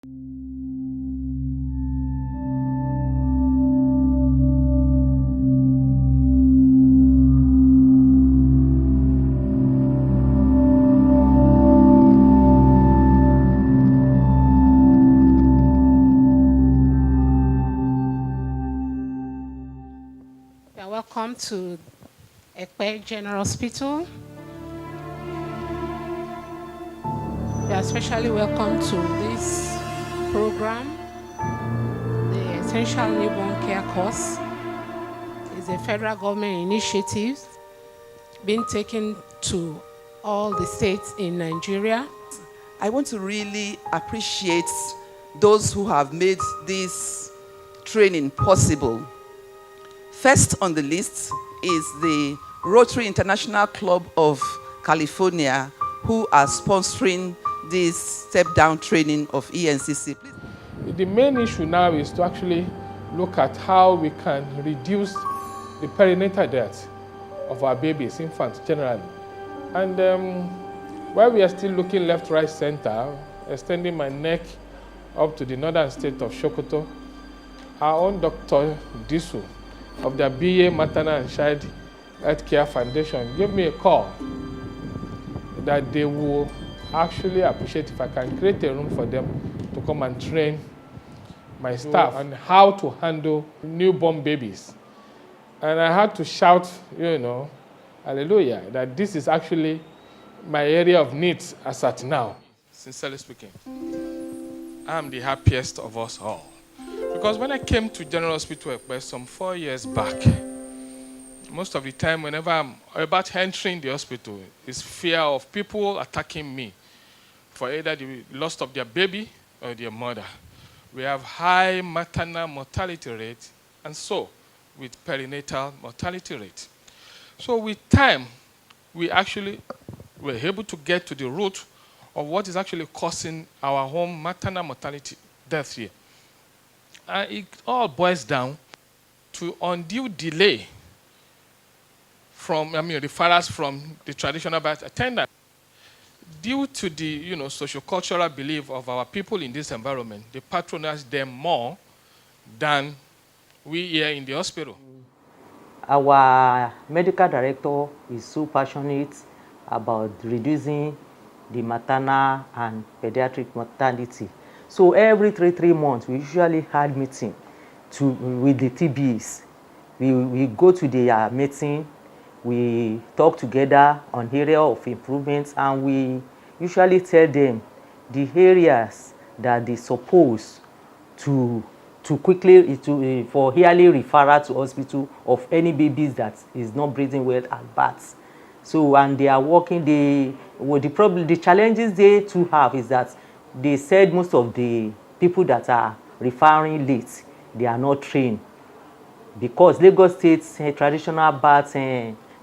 Welcome to Ekpe General Hospital. You are especially welcome to this program. The Essential Newborn Care Course is a federal government initiative being taken to all the states in Nigeria. I want to really appreciate those who have made this training possible. First on the list is the Rotary International Club of California, who are sponsoring this step-down training of ENCC. The main issue now is to actually look at how we can reduce the perinatal death of our babies, infants generally. And while we are still looking left, right, center, extending my neck up to the northern state of Sokoto, our own Dr. Disu of the BA Maternal and Child Healthcare Foundation gave me a call that they will actually appreciate if I can create a room for them to come and train my staff on how to handle newborn babies. And I had to shout, hallelujah, that this is actually my area of needs as at now. Sincerely speaking, I'm the happiest of us all. Because when I came to General Hospital Ekpe some 4 years back, most of the time whenever I'm about entering the hospital, it's fear of people attacking me for either the loss of their baby or their mother. We have high maternal mortality rate, and so with perinatal mortality rate. So with time, we actually were able to get to the root of what is actually causing our home maternal mortality death here. It all boils down to undue delay from, referrals from the traditional birth attendant. Due to the, sociocultural belief of our people in this environment, they patronize them more than we here in the hospital. Our medical director is so passionate about reducing the maternal and pediatric mortality. So every three months, we usually had meeting with the TBs. We go to their meeting, we talk together on area of improvements, and we usually tell them the areas that they suppose to quickly for yearly referral to hospital of any babies that is not breathing well at birth. So, and they are working. The challenges they too have is that they said most of the people that are referring late, they are not trained, because Lagos State traditional birth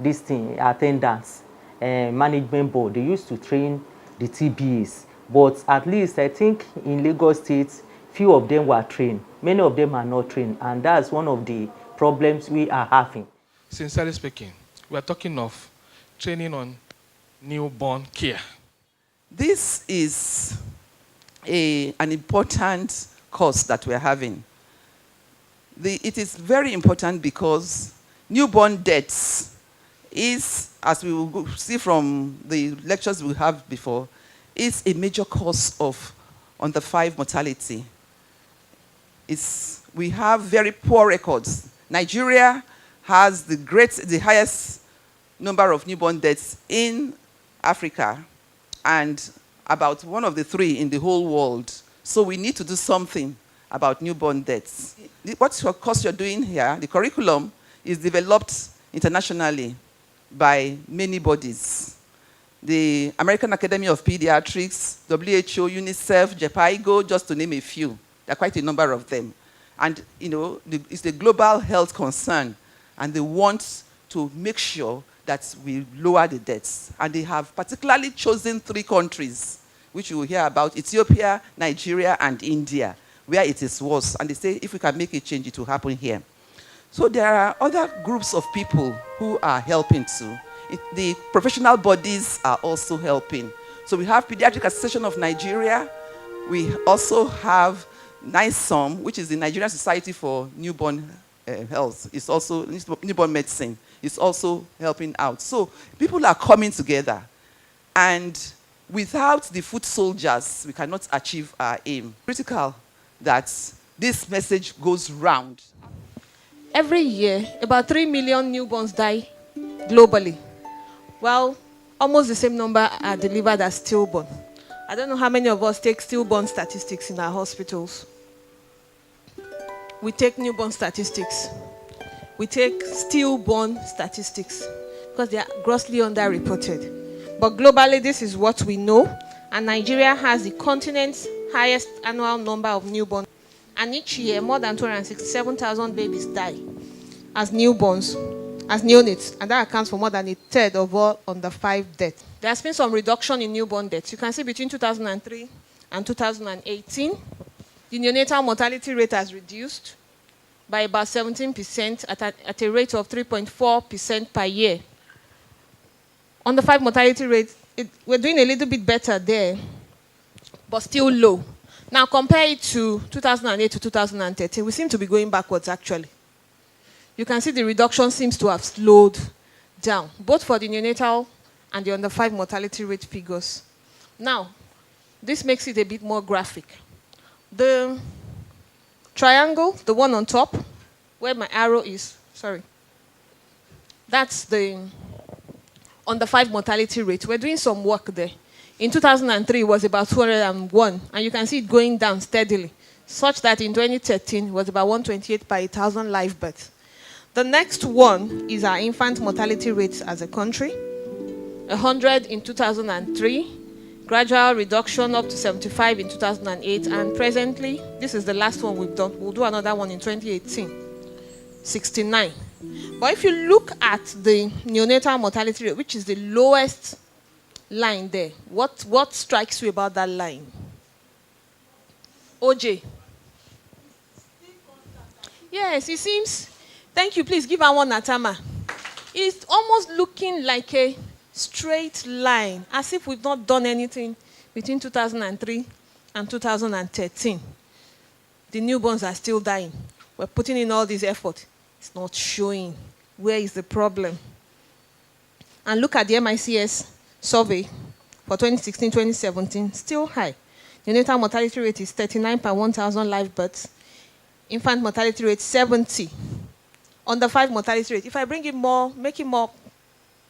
attendants management board, they used to train the TBAs, but at least I think in Lagos State, few of them were trained. Many of them are not trained, and that's one of the problems we are having. Sincerely speaking, we are talking of training on newborn care. This is an important course that we're having. It is very important because newborn deaths is, as we will see from the lectures we have before, is a major cause of under 5 mortality. We have very poor records. Nigeria has the highest number of newborn deaths in Africa, and about one of the 3 in the whole world. So we need to do something about newborn deaths. What course you're doing here, the curriculum, is developed internationally by many bodies. The American Academy of Pediatrics, WHO, UNICEF, JEPIGO, just to name a few. There are quite a number of them. And it's a global health concern, and they want to make sure that we lower the deaths. And they have particularly chosen 3 countries, which you will hear about: Ethiopia, Nigeria, and India, where it is worse. And they say if we can make a change, it will happen here. So there are other groups of people who are helping too. The professional bodies are also helping. So we have Pediatric Association of Nigeria, We also have NISOM, which is the Nigerian Society for Newborn Health. It's also newborn medicine. It's also helping out. So people are coming together. And without the foot soldiers, we cannot achieve our aim. Critical that this message goes round. Every year, about 3 million newborns die globally. Well, almost the same number are delivered as stillborn. I don't know how many of us take stillborn statistics in our hospitals. We take newborn statistics. We take stillborn statistics because they are grossly underreported. But globally, this is what we know. And Nigeria has the continent's highest annual number of newborns. And each year, more than 267,000 babies die as newborns, as neonates. And that accounts for more than a third of all under 5 deaths. There has been some reduction in newborn deaths. You can see between 2003 and 2018, the neonatal mortality rate has reduced by about 17% at a rate of 3.4% per year. Under 5 mortality rate, we're doing a little bit better there, but still low. Now compare it to 2008 to 2013, we seem to be going backwards actually. You can see the reduction seems to have slowed down, both for the neonatal and the under 5 mortality rate figures. Now, this makes it a bit more graphic. The triangle, the one on top, where my arrow is, sorry, that's the under 5 mortality rate. We're doing some work there. In 2003, it was about 201, and you can see it going down steadily, such that in 2013, it was about 128 per 1,000 live births. The next one is our infant mortality rates as a country. 100 in 2003, gradual reduction up to 75 in 2008, and presently, this is the last one we've done. We'll do another one in 2018, 69. But if you look at the neonatal mortality rate, which is the lowest line there, what strikes you about that line? OJ. Yes, it seems. Thank you. Please give her one, Atama. It's almost looking like a straight line, as if we've not done anything between 2003 and 2013. The newborns are still dying. We're putting in all this effort. It's not showing. Where is the problem? And look at the MICS survey for 2016-2017, still high. Neonatal mortality rate is 39 per 1,000 live births. Infant mortality rate 70. Under 5 mortality rate. If I bring it more, make it more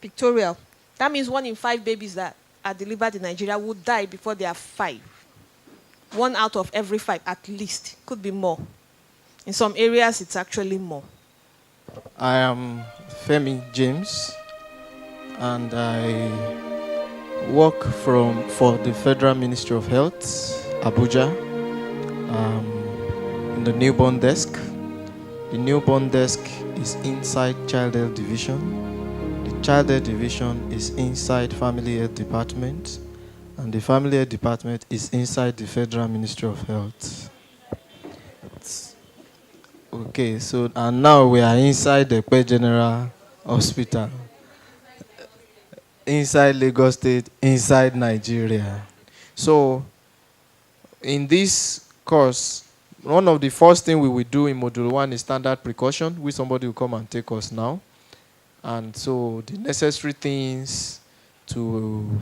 pictorial, that means 1 in 5 babies that are delivered in Nigeria would die before they are 5. 1 out of every 5 at least. Could be more. In some areas, it's actually more. I am Femi James, and I work for the Federal Ministry of Health, Abuja, in the newborn desk. The newborn desk is inside Child Health Division. The Child Health Division is inside Family Health Department, and the Family Health Department is inside the Federal Ministry of Health. Okay, so and now we are inside the Pe General Hospital. Inside Lagos State, inside Nigeria. So, in this course, one of the first things we will do in Module 1 is standard precaution, which somebody will come and take us now. And so, the necessary things to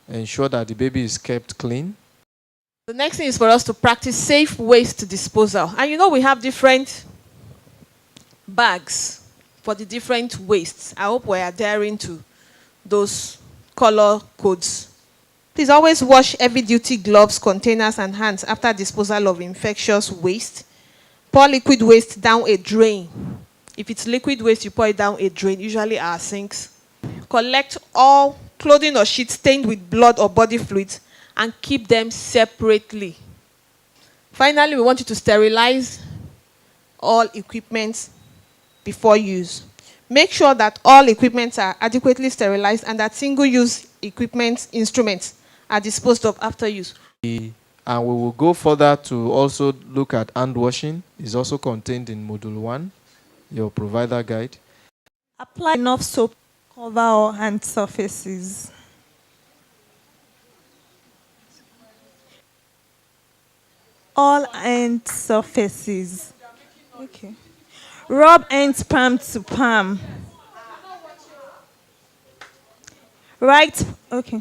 ensure that the baby is kept clean. The next thing is for us to practice safe waste disposal. And you know we have different bags for the different wastes. I hope we are adhering to those color codes. Please always wash heavy-duty gloves, containers, and hands after disposal of infectious waste. Pour liquid waste down a drain. If it's liquid waste, you pour it down a drain, usually our sinks. Collect all clothing or sheets stained with blood or body fluids and keep them separately. Finally, we want you to sterilize all equipment before use. Make sure that all equipment are adequately sterilized and that single-use equipment instruments are disposed of after use. And we will go further to also look at hand washing. It's also contained in Module 1, your provider guide. Apply enough soap to cover all hand surfaces. all end surfaces. Okay. Rub ends palm to palm. Right, okay.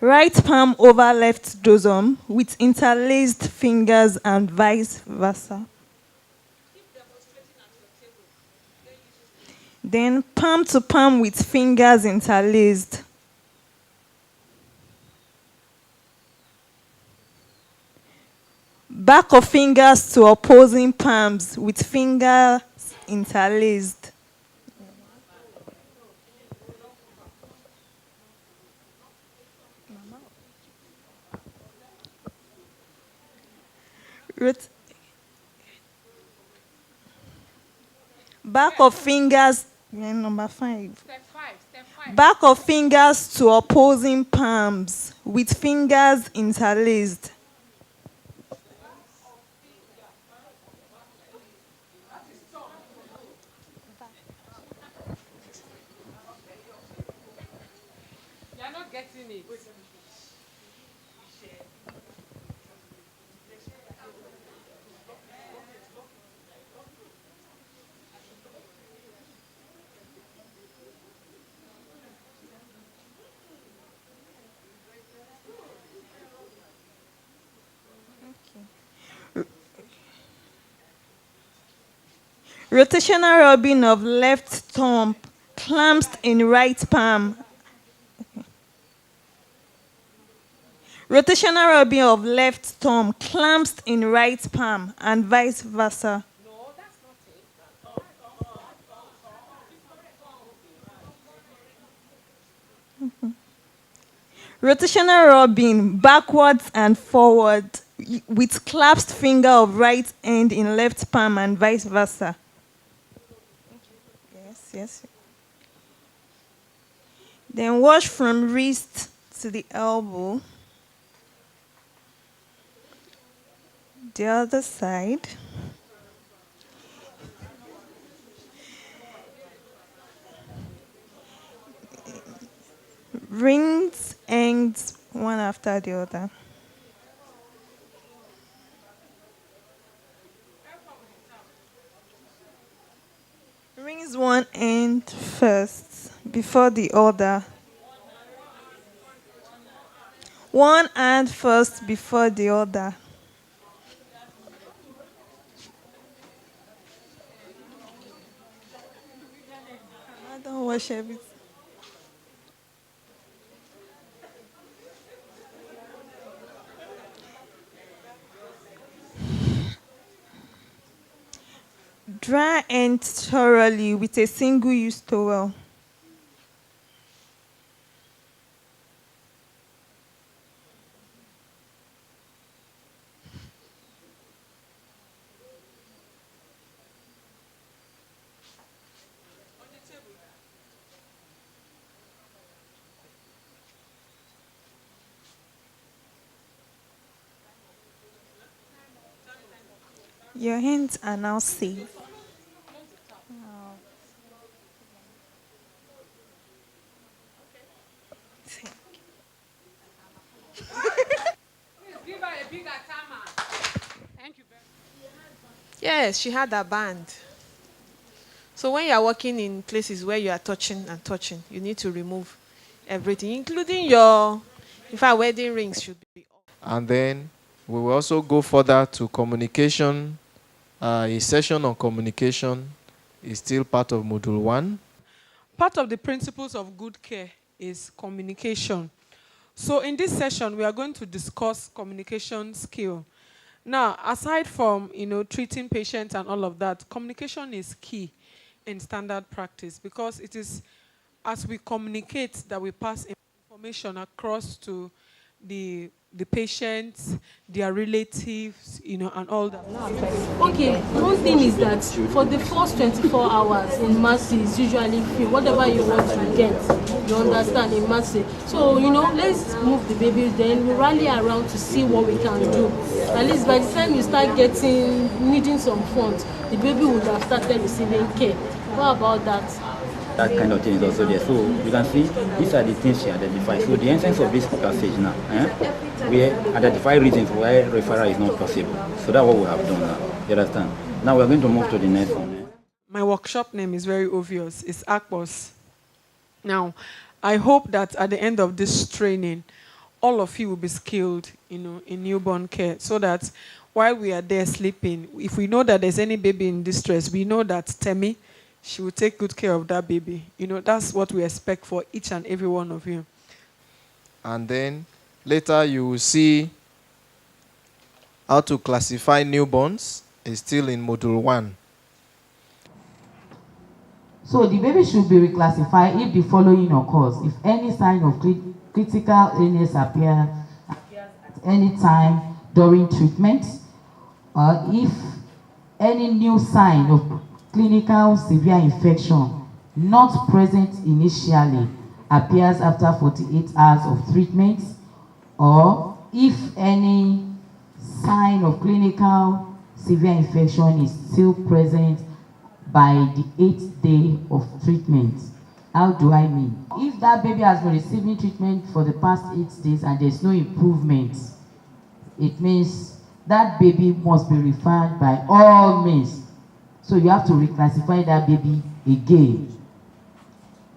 Right palm over left dorsum with interlaced fingers and vice versa. Then palm to palm with fingers interlaced. Back of fingers to opposing palms with fingers interlaced. Rot- Back of fingers, number 5. Step 5. Step 5. Back of fingers to opposing palms with fingers interlaced. You're not getting it. Rotational rubbing of left thumb clasped in right palm. Rotational rubbing of left thumb clasped in right palm and vice versa. No, that's not it. Rotational rubbing backwards and forward with clasped finger of right hand in left palm and vice versa. Yes, yes. Then wash from wrist to the elbow. The other side. Rings ends one after the other. Rings one end first before the other. One hand first before the other. I don't wash everything. Dry ends thoroughly with a single-use towel. Your hands are now safe. Please give her a bigger timer. Thank you very much. Yes, she had a band. So when you are working in places where you are touching and touching, you need to remove everything, including your, in fact, wedding rings should be off. And then we will also go further to communication. A session on communication is still part of Module 1. Part of the principles of good care is communication. So in this session, we are going to discuss communication skill. Now, aside from, treating patients and all of that, communication is key in standard practice because it is as we communicate that we pass information across to the patients, their relatives, and all that. Okay, one thing is that for the first 24 hours in Mercy is usually free. Whatever you want to get, you understand, in Mercy. So, let's move the babies, then we rally around to see what we can do. At least by the time you start needing some funds, the baby would have started receiving care. What about that? that kind of thing is also there. So you can see these are the things she identified. So the essence of this passage now, we identify reasons why referral is not possible. So that's what we have done now. You understand? Now we're going to move to the next one. My workshop name is very obvious. It's ACPOS. Now, I hope that at the end of this training, all of you will be skilled, in newborn care, so that while we are there sleeping, if we know that there's any baby in distress, we know that Temi, she will take good care of that baby. That's what we expect for each and every one of you. And then later you will see how to classify newborns. It's still in module 1. So the baby should be reclassified if the following occurs. If any sign of critical illness appears at any time during treatment, or if any new sign of clinical severe infection not present initially appears after 48 hours of treatment, or if any sign of clinical severe infection is still present by the 8th day of treatment. How do I mean? If that baby has been receiving treatment for the past 8 days and there's no improvement, it means that baby must be referred by all means. So you have to reclassify that baby again.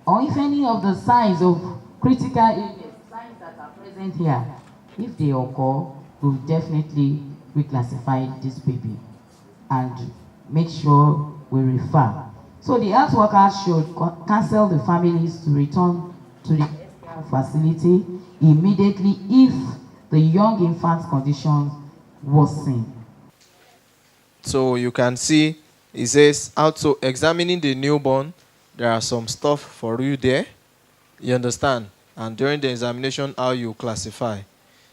Or if any of the signs of critical illness, signs that are present here, if they occur, we'll definitely reclassify this baby and make sure we refer. So the health workers should counsel the families to return to the facility immediately if the young infant's condition worsen. So you can see it says also examining the newborn. There are some stuff for you there. You understand? And during the examination, how you classify.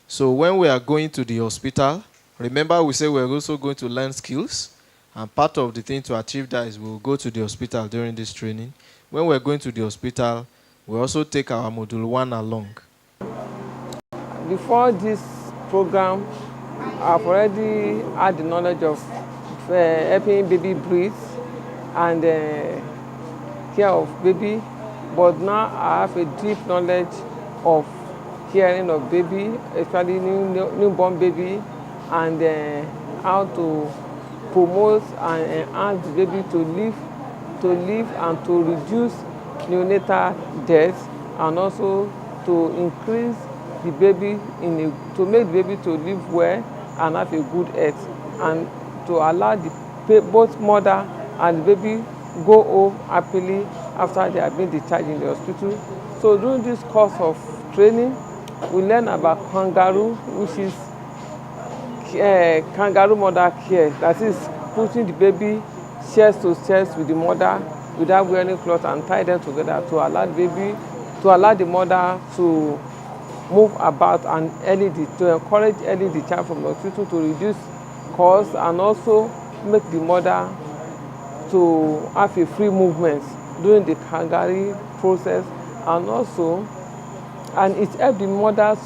So when we are going to the hospital, remember we say we're also going to learn skills. And part of the thing to achieve that is we'll go to the hospital during this training. When we're going to the hospital, we also take our module 1 along. Before this program, I've already had the knowledge of helping baby breathe and care of baby. But now I have a deep knowledge of caring of baby, especially newborn baby, and how to promote and enhance the baby to live and to reduce neonatal deaths, and also to increase the baby to make the baby to live well and have a good health, and to allow both mother and the baby go home happily after they have been discharged in the hospital. So during this course of training, we learn about kangaroo, which is kangaroo mother care, that is putting the baby chest to chest with the mother without wearing cloth and tie them together to allow the mother to move about and to encourage early discharge from the hospital to reduce costs and also make the mother to have a free movement during the kangaroo process, and it helps the mother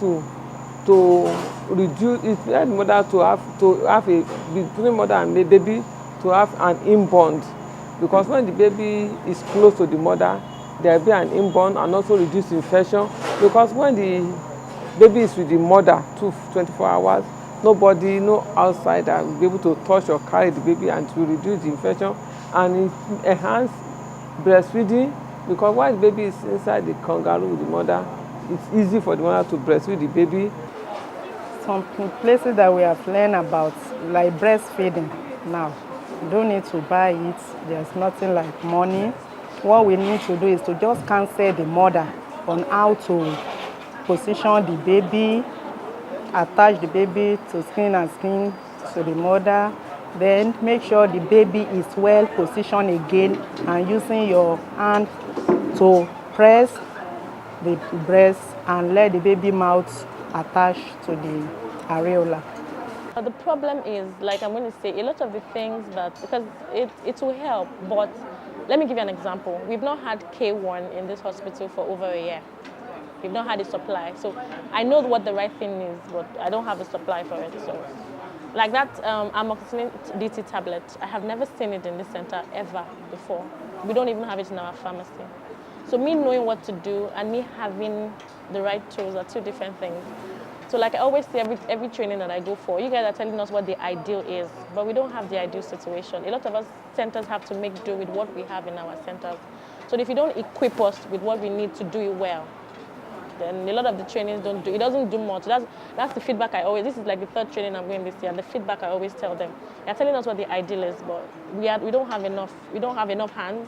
between mother and the baby to have an inborn, because when the baby is close to the mother, there will be an inborn, and also reduce infection, because when the baby is with the mother 24 hours, no outsider will be able to touch or carry the baby, and to reduce the infection and enhance breastfeeding, because while the baby is inside the kangaroo with the mother, it's easy for the mother to breastfeed the baby. Some places that we have learned about, like breastfeeding now, you don't need to buy it. There's nothing like money. What we need to do is to just counsel the mother on how to position the baby, attach the baby to skin and skin to the mother, then make sure the baby is well positioned again, and using your hand to press the breast and let the baby mouth attached to the areola. The problem is, like I'm going to say, a lot of the things that, because it will help, but let me give you an example. We've not had K1 in this hospital for over a year. We've not had a supply. So I know what the right thing is, but I don't have a supply for it. So like that amoxicillin DT tablet, I have never seen it in this center ever before. We don't even have it in our pharmacy. So me knowing what to do and me having the right tools are two different things. So like I always say, every training that I go for, you guys are telling us what the ideal is, but we don't have the ideal situation. A lot of us centers have to make do with what we have in our centers. So if you don't equip us with what we need to do it well, then a lot of the trainings it doesn't do much. That's the feedback I always, this is like the third training I'm going this year, the feedback I always tell them. They're telling us what the ideal is, but we don't have enough hands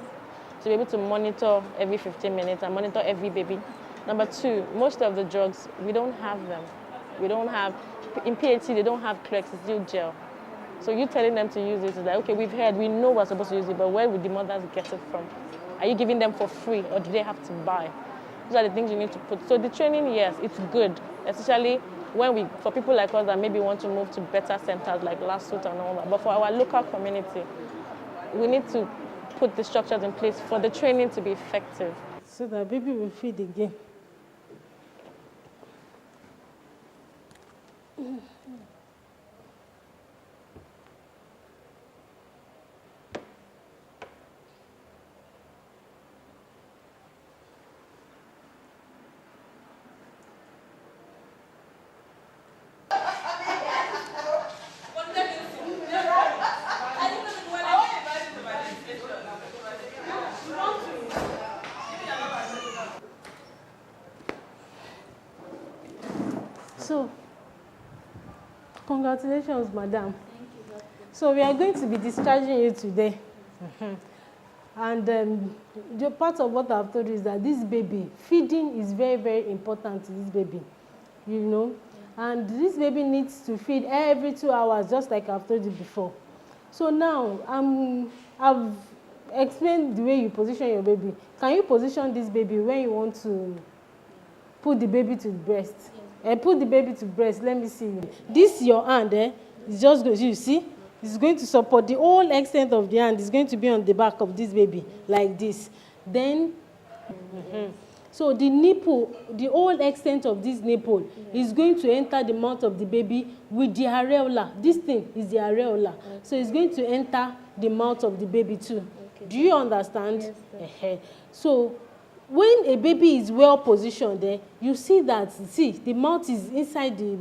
to be able to monitor every 15 minutes and monitor every baby. Number two, most of the drugs, we don't have them. We don't have, in PHC, they don't have chlorhexidine gel. So you telling them to use it is like, okay, we've heard, we know we're supposed to use it, but where would the mothers get it from? Are you giving them for free, or do they have to buy? Those are the things you need to put. So the training, yes, it's good, especially for people like us that maybe want to move to better centers like Lasut and all that. But for our local community, we need to put the structures in place for the training to be effective. So that baby will feed again. So, congratulations, madam. Thank you, Doctor. So we are going to be discharging you today. And the part of what I've told you is that this baby, feeding is very, very important to this baby, you know. And this baby needs to feed every 2 hours, just like I've told you before. So now, I've explained the way you position your baby. Can you position this baby when you want to put the baby to the breast? Put the baby to breast. Let me see. This your hand, it's just going. You see, it's going to support the whole extent of the hand. Is going to be on the back of this baby like this. Then, so the nipple, the whole extent of this nipple is going to enter the mouth of the baby with the areola. This thing is the areola. So it's going to enter the mouth of the baby too. Do you understand? Yes, so when a baby is well positioned there, you see that, the mouth is inside the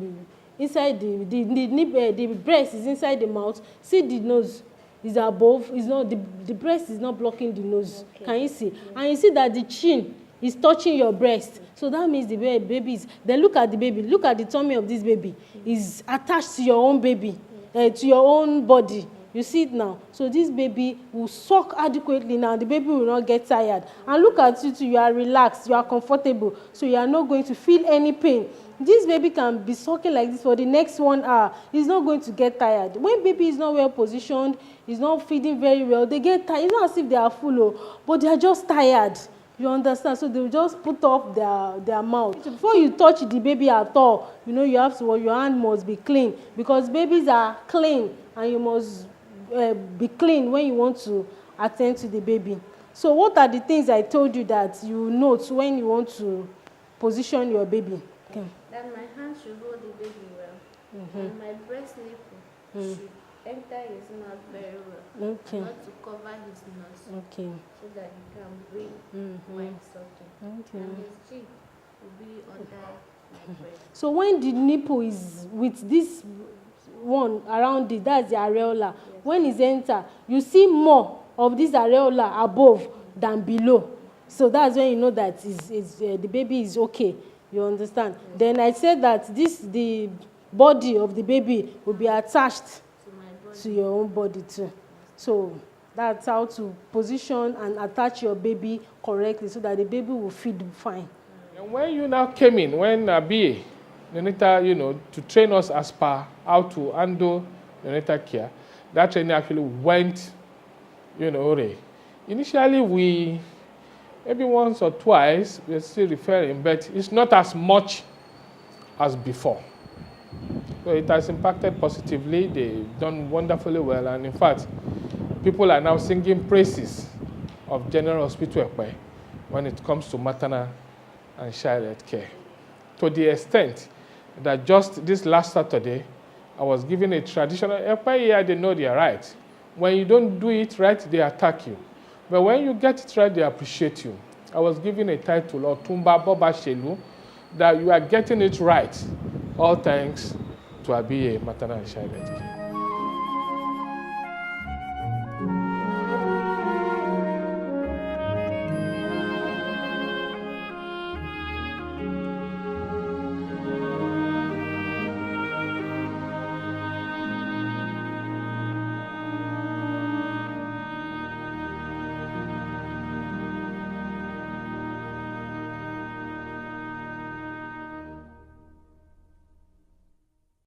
breast is inside the mouth. See, the nose is above, is not, the breast is not blocking the nose. Okay. Can you see? And you see that the chin is touching your breast. So that means the baby is, then look at the baby, look at the tummy of this baby, is attached to your own baby, to your own body. You see it now. So this baby will suck adequately now. The baby will not get tired. And look at you too. You are relaxed. You are comfortable. So you are not going to feel any pain. This baby can be sucking like this for the next 1 hour. He's not going to get tired. When baby is not well positioned, he's not feeding very well, they get tired. It's not as if they are full, but they are just tired. You understand? So they will just put off their mouth. Before you touch the baby at all, you know, you have to, your hand must be clean, because babies are clean, and you must be clean when you want to attend to the baby. So what are the things I told you that you note when you want to position your baby? Okay. That my hand should hold the baby well, and my breast nipple should enter his mouth very well, not to cover his nose, so that he can breathe while sucking. And his cheek will be under my breast. So when the nipple is with this one around it, that's the areola. Yes. When it's enter, you see more of this areola above than below. So that's when you know that the baby is okay. You understand? Yes. Then I said that the body of the baby will be attached to your own body too. So that's how to position and attach your baby correctly so that the baby will feed fine. And when you now came in, when BA, neonatal, you know, to train us as per how to handle neonatal care, that training actually went, you know, initially maybe once or twice, we're still referring, but it's not as much as before. So it has impacted positively. They've done wonderfully well. And in fact, people are now singing praises of General Hospital Ekpe when it comes to maternal and child health care. To the extent that just this last Saturday, I was given a traditional Ekpe here, they know they are right. When you don't do it right, they attack you. But when you get it right, they appreciate you. I was given a title, Otumba Boba Shelu, that you are getting it right. All thanks to Abiye Maternal and Child Health Care.